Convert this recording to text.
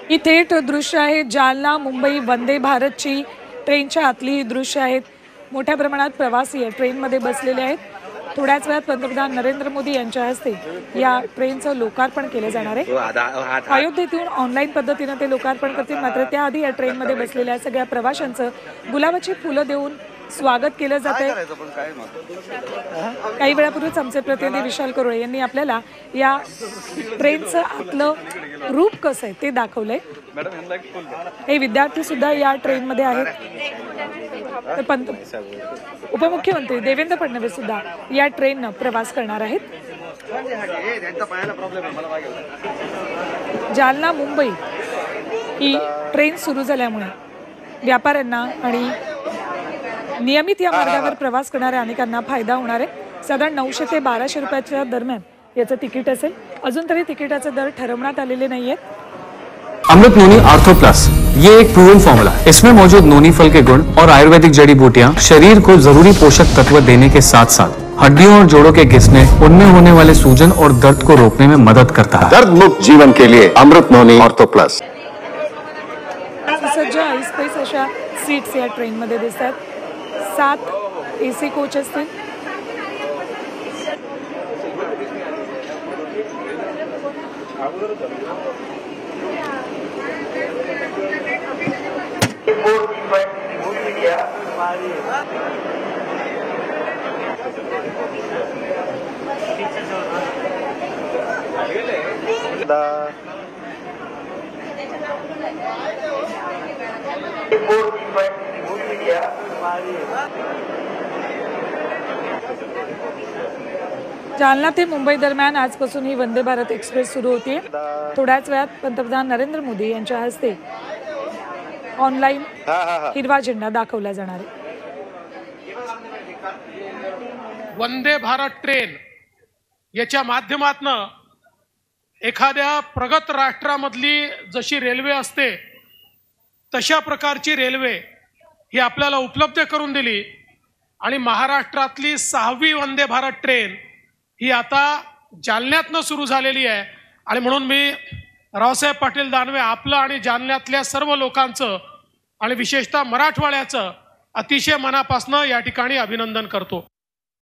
ही थेट दृश्य आहे जालना मुंबई वंदे भारतची ट्रेनच्या आतली ही दृश्य आहेत। मोठ्या प्रमाणात प्रवासी ट्रेनमध्ये बसलेले आहेत। थोड्याच वेळात पंतप्रधान नरेंद्र मोदी यांच्या हस्ते या ट्रेनचं लोकार्पण केलं जाणार आहे। अयोध्येतून ऑनलाईन पद्धतीने ते लोकार्पण करतील, मात्र त्याआधी या ट्रेनमध्ये बसलेल्या सगळ्या प्रवाशांचं गुलाबाची फुलं देऊन स्वागत केलं जाते। काही वेळापूर्वीच आमचे प्रतिनिधी विशाल करोळे यांनी आपल्याला या ट्रेनचं आतलं रूप कसं आहे ते दाखवलंय। हे विद्यार्थी सुद्धा या ट्रेनमध्ये आहेत। उपमुख्यमंत्री देवेंद्र फडणवीस सुद्धा या ट्रेननं प्रवास करणार आहेत। जालना मुंबई ही ट्रेन सुरू झाल्यामुळे व्यापाऱ्यांना आणि नियमित या मार्गावर प्रवास करणाऱ्या अनेकांना फायदा होणार आहे। साधारण 900 ते 1200 रुपयाच्या दरम्यान याचं तिकीट असेल। अजून तरी तिकीटाचे दर ठरवण्यात आलेले नाहीयेत। अमृत नोनी आर्थो प्लस ये एक प्रूवन फॉर्मूला है। इसमें मौजूद नोनी फल के गुण और आयुर्वेदिक जड़ी बूटियां शरीर को जरूरी पोषक तत्व देने के साथ साथ हड्डियों और जोड़ों के घिसने, उनमें होने वाले सूजन और दर्द को रोकने में मदद करता है। दर्द मुक्त जीवन के लिए अमृत नोनी आर्थो प्लस। सज्ज 40 अशा सीट्स या ट्रेन मध्ये दिसतात। 7 AC कोच असतील। जालना ते मुंबई दरम्यान आजपासून ही वंदे भारत एक्सप्रेस सुरू होती। थोड्याच वेळात पंतप्रधान नरेंद्र मोदी यांच्या हस्ते ऑनलाईन हिरवा झेंडा दाखवला जाणार आहे। वंदे भारत ट्रेन याच्या माध्यमातून एखाद्या प्रगत राष्ट्रामधली जशी रेल्वे असते तशा प्रकारची रेल्वे ही आपल्याला उपलब्ध करून दिली आणि महाराष्ट्रातली 6वी वंदे भारत ट्रेन ही आता जालन्यातनं सुरू झालेली आहे। आणि म्हणून मी रावसाहेब पाटील दानवे आपलं आणि जालन्यातल्या सर्व लोकांचं आणि विशेषतः मराठवाड्याचं अतिशय मनापासून या ठिकाणी अभिनंदन करतो।